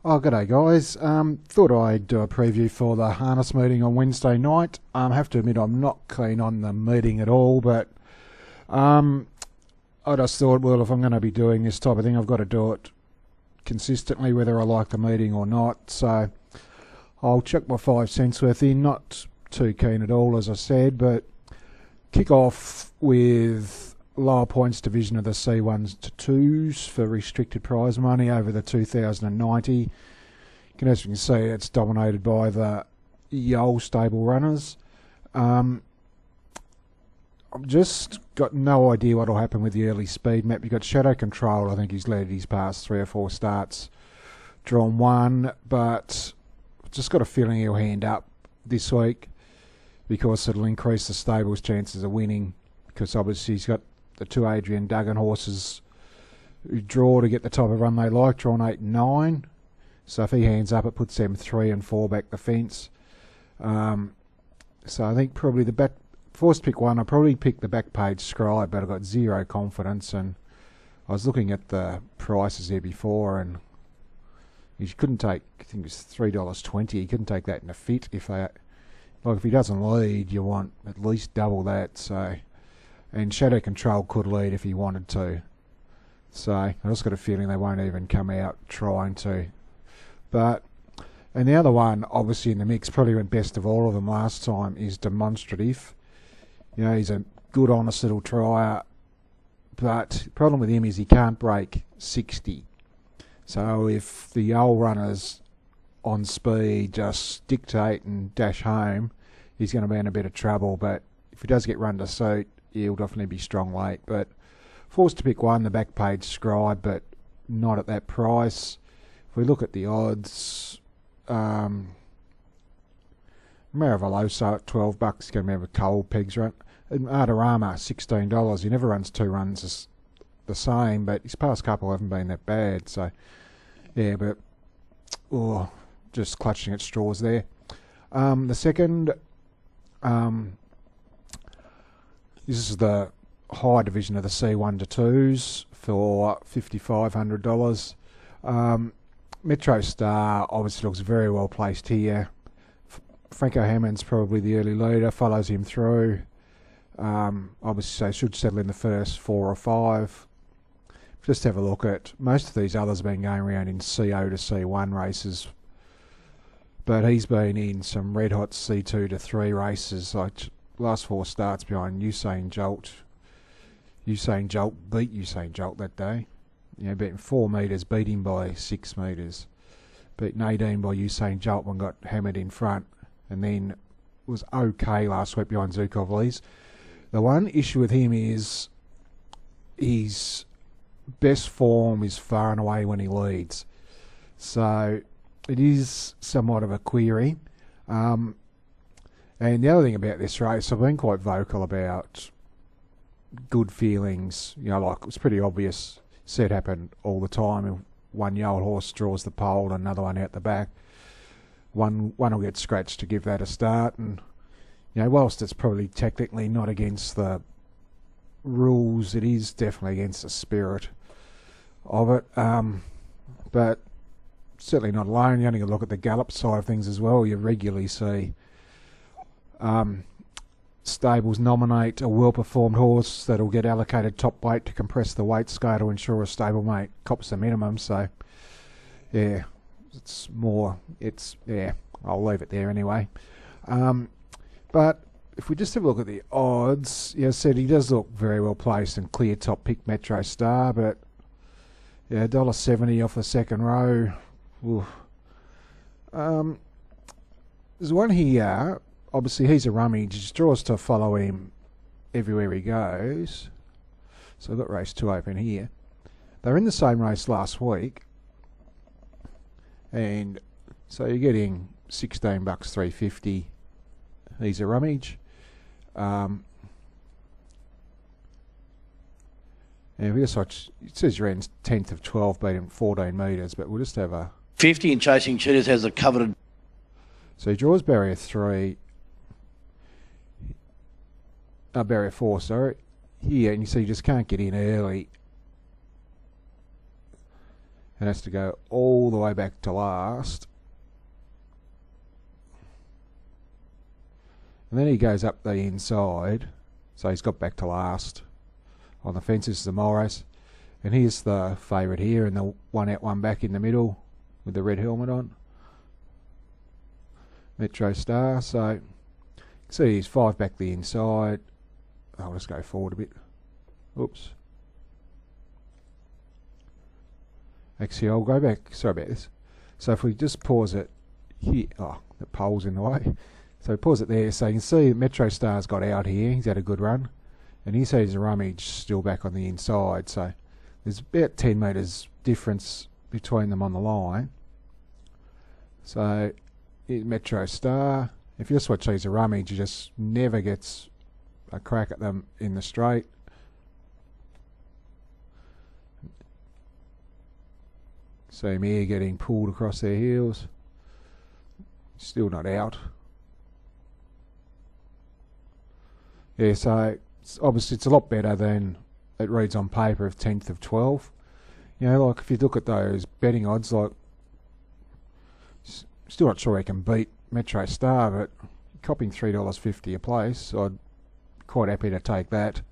Oh, g'day guys. Thought I'd do a preview for the harness meeting on Wednesday night. Have to admit I'm not keen on the meeting at all, but um, I just thought, well, if I'm going to be doing this type of thing, I've got to do it consistently, whether I like the meeting or not. So I'll chuck my 5 cents worth in. Not too keen at all, as I said, but kick off with lower points division of the C1s to 2s for restricted prize money over the 2090. As you can see, it's dominated by the Yole stable runners. I've just got no idea what will happen with the early speed map. You've got Shadow Control. I think he's led his past 3 or 4 starts, drawn 1, but just got a feeling he'll hand up this week because it'll increase the stable's chances of winning, because obviously he's got the 2 Adrian Duggan horses who draw to get the type of run they like, drawn 8 and 9. So if he hands up, it puts them 3 and 4 back the fence. So I think probably forced pick 1, I'll probably pick the back page Scribe, but I've got zero confidence. And I was looking at the prices there before, and he couldn't take, I think it was $3.20. He couldn't take that in a fit. If he doesn't lead, you want at least double that. So, and Shadow Control could lead if he wanted to. So I just got a feeling they won't even come out trying to. And the other one, obviously in the mix, probably went best of all of them last time, is Demonstrative. You know, he's a good, honest little trier, but the problem with him is he can't break 60. So if the old runners on speed just dictate and dash home, he's going to be in a bit of trouble. But if he does get run to suit, he'll definitely be strong late. But forced to pick 1, the back page Scribe, but not at that price. If we look at the odds, Maravaloso at $12, going to have a cold pegs run. And Artarama, $16. He never runs 2 runs the same, but his past couple haven't been that bad. So, yeah, but just clutching at straws there. The second, this is the high division of the C1 to 2s for $5,500. Metro Star obviously looks very well placed here. Franco Hammond's probably the early leader, follows him through. Obviously, they should settle in the first 4 or 5. Just have a look at most of these others have been going around in CO to C1 races, but he's been in some red hot C2 to 3 races, like last 4 starts behind Usain Jolt. Usain Jolt beat Usain Jolt that day. You know, beating 4 metres, beat him by 6 metres. Beat Nadine by Usain Jolt and got hammered in front, and then was okay last week behind Zukovle's. The one issue with him is his best form is far and away when he leads. So it is somewhat of a query. And the other thing about this race, I've been quite vocal about good feelings. You know, like it was pretty obvious. Said happened all the time. If one Yole horse draws the pole and another one out the back, one will get scratched to give that a start. And you know, whilst it's probably technically not against the rules, it is definitely against the spirit of it. But certainly not alone. You only got to look at the gallop side of things as well. You regularly see stables nominate a well-performed horse that'll get allocated top weight to compress the weight scale to ensure a stablemate cops the minimum. So, yeah, I'll leave it there anyway. But if we just have a look at the odds, yeah, I said he does look very well placed and clear top pick Metro Star, but yeah, $1.70 off the second row. There's one here. Obviously, he's a rummage. He just draws to follow him everywhere he goes. So I've got race 2 open here. They were in the same race last week. And so you're getting $16, $3.50. He's a rummage. And we just watch, it says you're in 10th of 12, beating 14 metres, but we'll just have a 50 and Chasing Cheetahs has a coveted. So he draws barrier 3. Barrier 4, sorry. Here, and you see you just can't get in early. and has to go all the way back to last. And then he goes up the inside, so he's got back to last on the fence. This is the mile race. And here's the favourite here, and the one out, one back in the middle with the red helmet on. Metro Star. So you can see he's 5 back the inside. I'll just go forward a bit. Oops. Actually, I'll go back. Sorry about this. So if we just pause it here. Oh, the pole's in the way. So pause it there. So you can see Metro Star's got out here. He's had a good run. And he sees the rummage still back on the inside. So there's about 10 metres difference between them on the line. So Metro Star, if you just watch these rummage, he just never gets a crack at them in the straight. See him here getting pulled across their heels. Still not out. Yeah, so obviously it's a lot better than it reads on paper of 10th of 12. You know, like if you look at those betting odds, like still not sure he can beat Metro Star, but copying $3.50 a place, I'd quite happy to take that.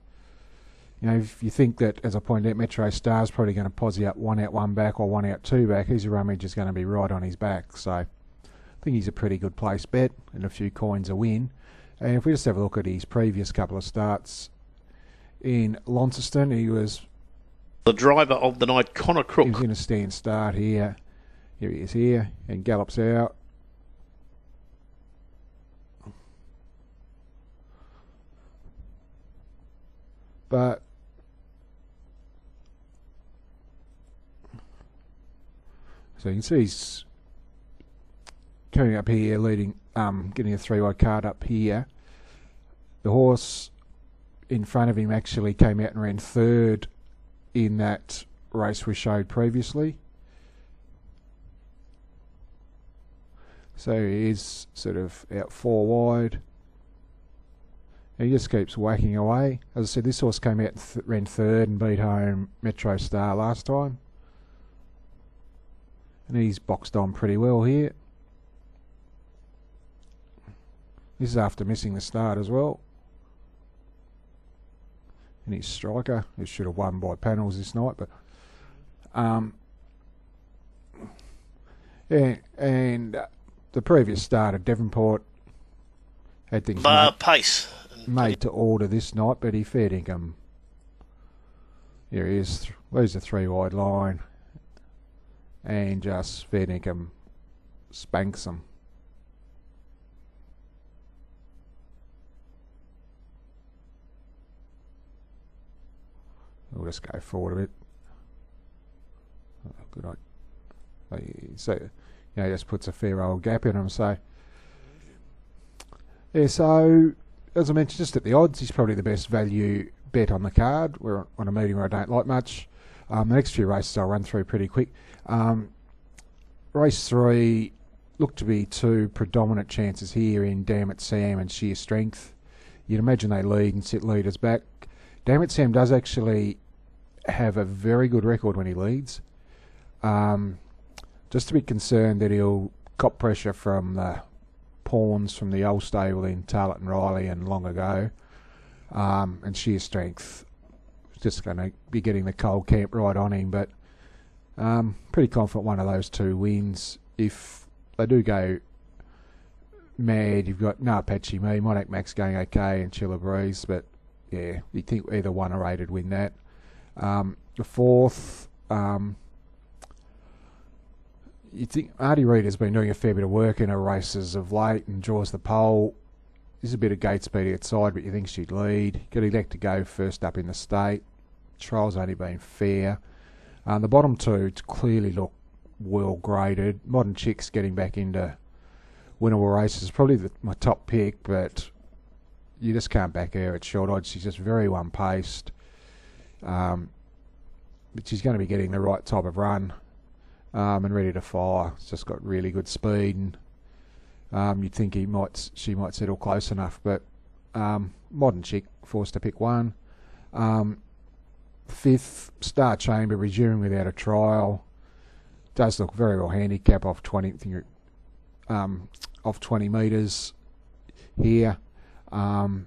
You know, if you think that, as I pointed out, Metro Star's probably going to posse up 1 out, 1 back, or 1 out, 2 back, his rummage is going to be right on his back. So I think he's a pretty good place bet and a few coins a win. And if we just have a look at his previous couple of starts in Launceston, he was the driver of the night, Connor Crook. He was in a stand start here. Here he is here, and gallops out. But so you can see he's coming up here, leading, getting a 3-wide card up here. The horse in front of him actually came out and ran 3rd in that race we showed previously. So he is sort of out 4 wide. And he just keeps whacking away. As I said, this horse came out and ran 3rd and beat home Metro Star last time. And he's boxed on pretty well here. This is after missing the start as well. And his striker, who should have won by panels this night, but yeah, and the previous start at Devonport had things made to order this night, but he fair dinkum. Here he is. Leaves a 3-wide line, and just fair dinkum spanks them. We'll just go forward a bit. Oh, good idea. So, you know, just puts a fair old gap in him. So, yeah, so, as I mentioned, just at the odds, he's probably the best value bet on the card. We're on a meeting where I don't like much. The next few races I'll run through pretty quick. Race 3 looked to be 2 predominant chances here in Damn It Sam and Sheer Strength. You'd imagine they lead and sit leaders back. Damn It Sam does actually have a very good record when he leads. Just to be concerned that he'll cop pressure from the pawns from the old stable in Tarlett and Riley and long ago. And Sheer Strength just going to be getting the cold camp right on him. But pretty confident one of those 2 wins. If they do go mad, you've got No Apache Me, Monac Max going okay, and Chiller Breeze, but yeah, you'd think either 1 or 8 would win that. The 4th, you think Artie Reader's been doing a fair bit of work in her races of late and draws the pole. There's a bit of gate speed outside, but you think she'd lead. Got elect to go first up in the state. Trial's only been fair. The bottom 2 clearly look well graded. Modern Chick's getting back into winnable races. Probably my top pick, but you just can't back her at short odds. She's just very one-paced. But she's going to be getting the right type of run and ready to fire. It's just got really good speed, and you'd think she might settle close enough. But Modern Chick forced to pick 1. 5th, Star Chamber resuming without a trial. Does look very well handicap off 20, off 20 metres here. Like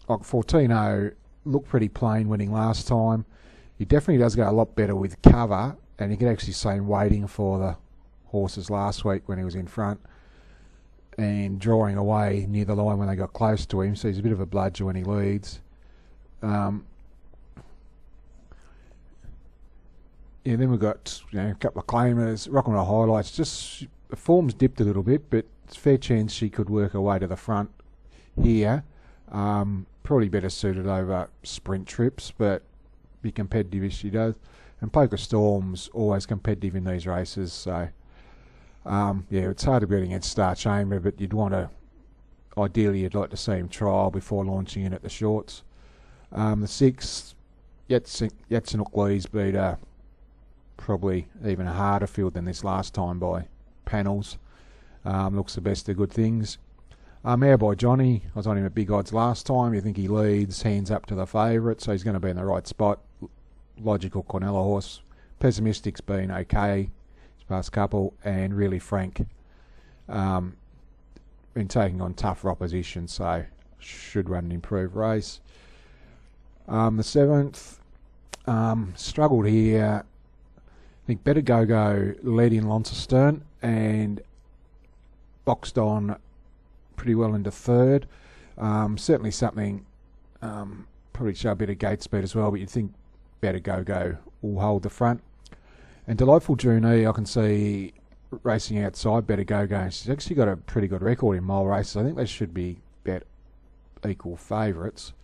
Fortino looked pretty plain winning last time. He definitely does go a lot better with cover, and you can actually see him waiting for the horses last week when he was in front and drawing away near the line when they got close to him, so he's a bit of a bludger when he leads. Yeah, then we've got a couple of claimers, rocking the highlights. Just the form's dipped a little bit, but it's a fair chance she could work her way to the front here. Probably better suited over sprint trips, but be competitive as she does. And Poker Storm's always competitive in these races, so yeah, it's hard to bet against Star Chamber, but ideally you'd like to see him trial before launching in at the shorts. The sixth, Yatsenuk-Lee's beat probably even a harder field than this last time by panels. Looks the best of good things. Mayor by Johnny, I was on him at big odds last time. You think he leads, hands up to the favourite, so he's going to be in the right spot. Logical Cornella horse. Pessimistic's been okay his past couple, and Really Frank been taking on tougher opposition, so should run an improved race. The seventh, struggled here. I think Better Go led in Launceston and boxed on pretty well into third. Certainly something, probably show a bit of gate speed as well, but you'd think Better Go will hold the front. And Delightful Junee, I can see racing outside Better Go. She's actually got a pretty good record in mile races. I think they should be about equal favourites.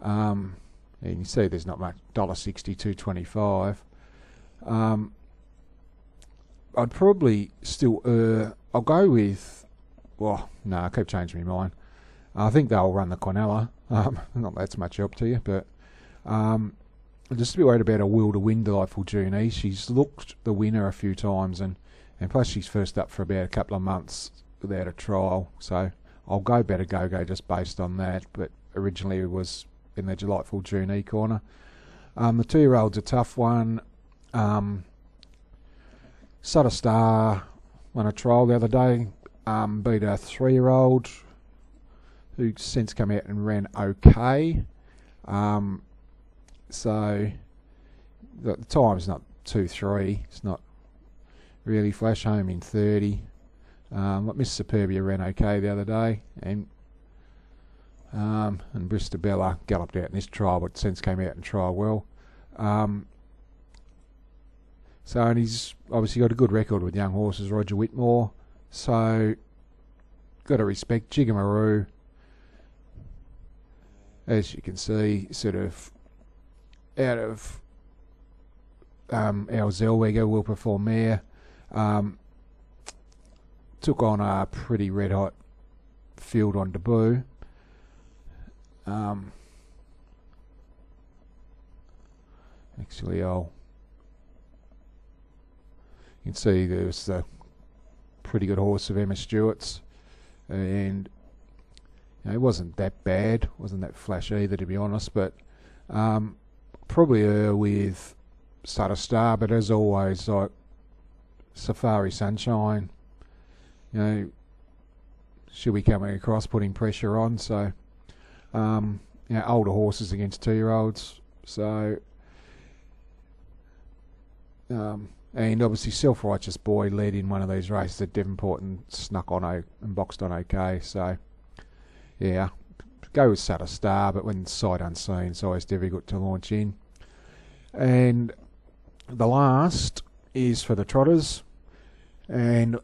And you see there's not much, $1.60, $2.25. I'd probably still I'll go with, well, no, I keep changing my mind. I think they'll run the Cornella. Not that's much help to you, but just a bit worried about a will to win Delightful Junee. She's looked the winner a few times, and plus she's first up for about a couple of months without a trial. So I'll go Better Go just based on that, but originally it was in the Delightful Junee corner. The 2-year-old's a tough one. Sutter Star won a trial the other day, beat a 3-year-old who since come out and ran okay. So the time's not 2-3. It's not really flash home in 30. Miss Superbia ran okay the other day, and Bristol Bella galloped out in this trial, but since came out and trial well. So, and he's obviously got a good record with young horses, Roger Whitmore. So, got to respect Jigamaroo. As you can see, sort of out of our Zellweger will perform there. Took on a pretty red hot field on debut. Actually, you can see there's the pretty good horse of Emma Stewart's, and it wasn't that bad, wasn't that flash either, to be honest, but probably with Sutter Star, but as always, like Safari Sunshine, she'll be coming across, putting pressure on, so older horses against 2-year-olds, so and obviously Self-Righteous Boy led in one of these races at Devonport and snuck on and boxed on okay, so yeah, go with Sutter Star, but when sight unseen, it's always difficult to launch in. And the last is for the trotters, and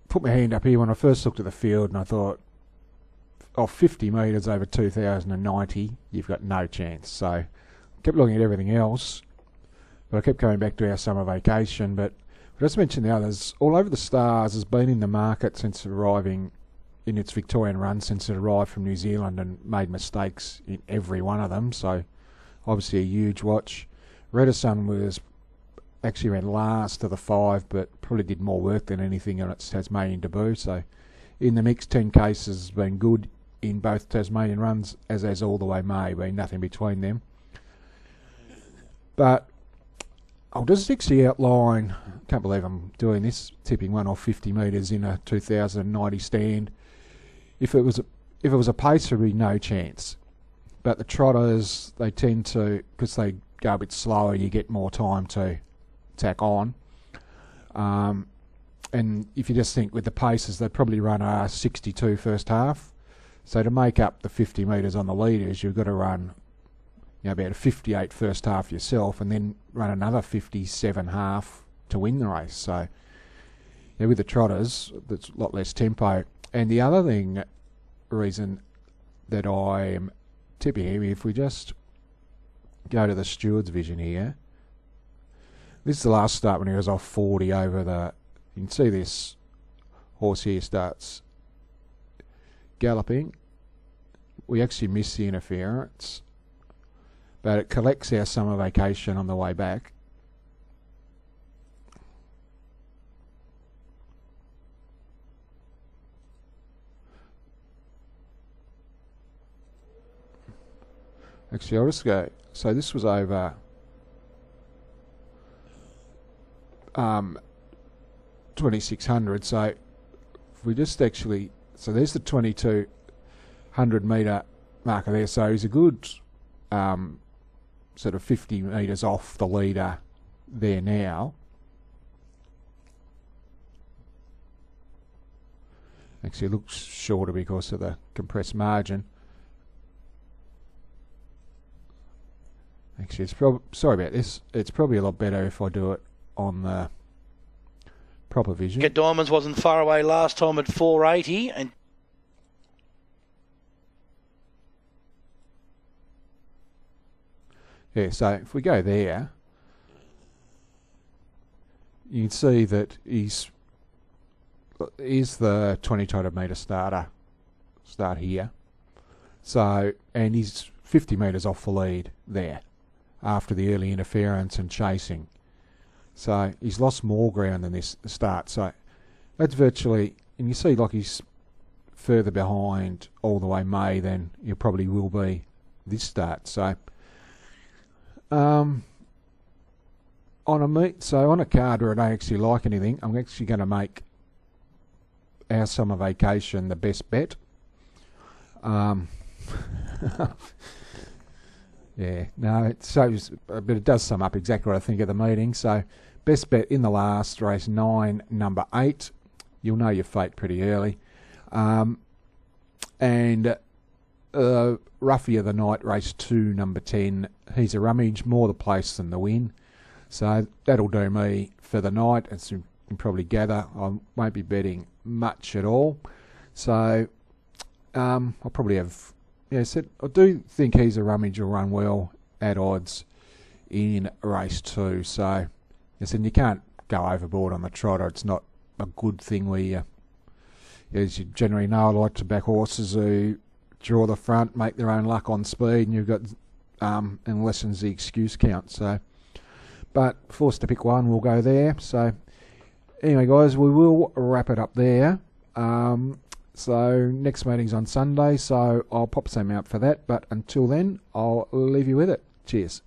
put my hand up here when I first looked at the field and I thought, 50 metres over 2,090, you've got no chance. So I kept looking at everything else, but I kept coming back to our summer vacation. But I just mentioned the others. All Over the Stars has been in the market since arriving in its Victorian run, since it arrived from New Zealand, and made mistakes in every one of them. So obviously a huge watch. Redison was actually ran last of the 5, but probably did more work than anything on its Tasmanian debut. So in the mix, 10 cases has been good in both Tasmanian runs, as has All the Way May, been nothing between them. But I'll just actually outline. Can't believe I'm doing this. Tipping one off 50 metres in a 2090 stand. If it was a pace, there'd be no chance. But the trotters, they tend to, because they go a bit slower, you get more time to tack on. And if you just think with the paces, they'd probably run a 62 first half. So to make up the 50 metres on the leaders, you've got to run about a 58 first half yourself, and then run another 57 half to win the race. So with the trotters, that's a lot less tempo. And the other reason that I am tipping here, if we just go to the steward's vision here, this is the last start when he was off 40 over the. You can see this horse here starts galloping. We actually miss the interference, but it collects our summer vacation on the way back. Actually, I'll just go. So this was over 2600. So if we just actually, so there's the 2200 metre marker there. So he's a good sort of 50 metres off the leader there now. Actually, it looks shorter because of the compressed margin. Actually, it's sorry about this. It's probably a lot better if I do it on the proper vision. Get Diamonds wasn't far away last time at 480, and yeah, so if we go there, you can see that he's the 2200 metre start here. So, and he's 50 metres off the lead there after the early interference and chasing. So he's lost more ground than this start. So that's virtually, and you see like he's further behind all the way May than you probably will be this start. So on a card where I don't actually like anything, I'm actually going to make our summer vacation the best bet. Yeah, no, it shows, but it does sum up exactly what I think of the meeting. So, best bet in the last race 9, number 8. You'll know your fate pretty early. And roughly of the night, race 2, number 10. He's a rummage, more the place than the win. So that'll do me for the night. As you can probably gather, I won't be betting much at all. So I'll probably have. Yeah, so I do think he's a rummage will run well at odds in race 2. So, yes, and you can't go overboard on the trotter. It's not a good thing where you, as you generally know, I like to back horses who draw the front, make their own luck on speed, and you've got and lessens the excuse count. So, but forced to pick one, we'll go there. So, anyway, guys, we will wrap it up there. So next meeting's on Sunday, so I'll pop some out for that. But until then, I'll leave you with it. Cheers.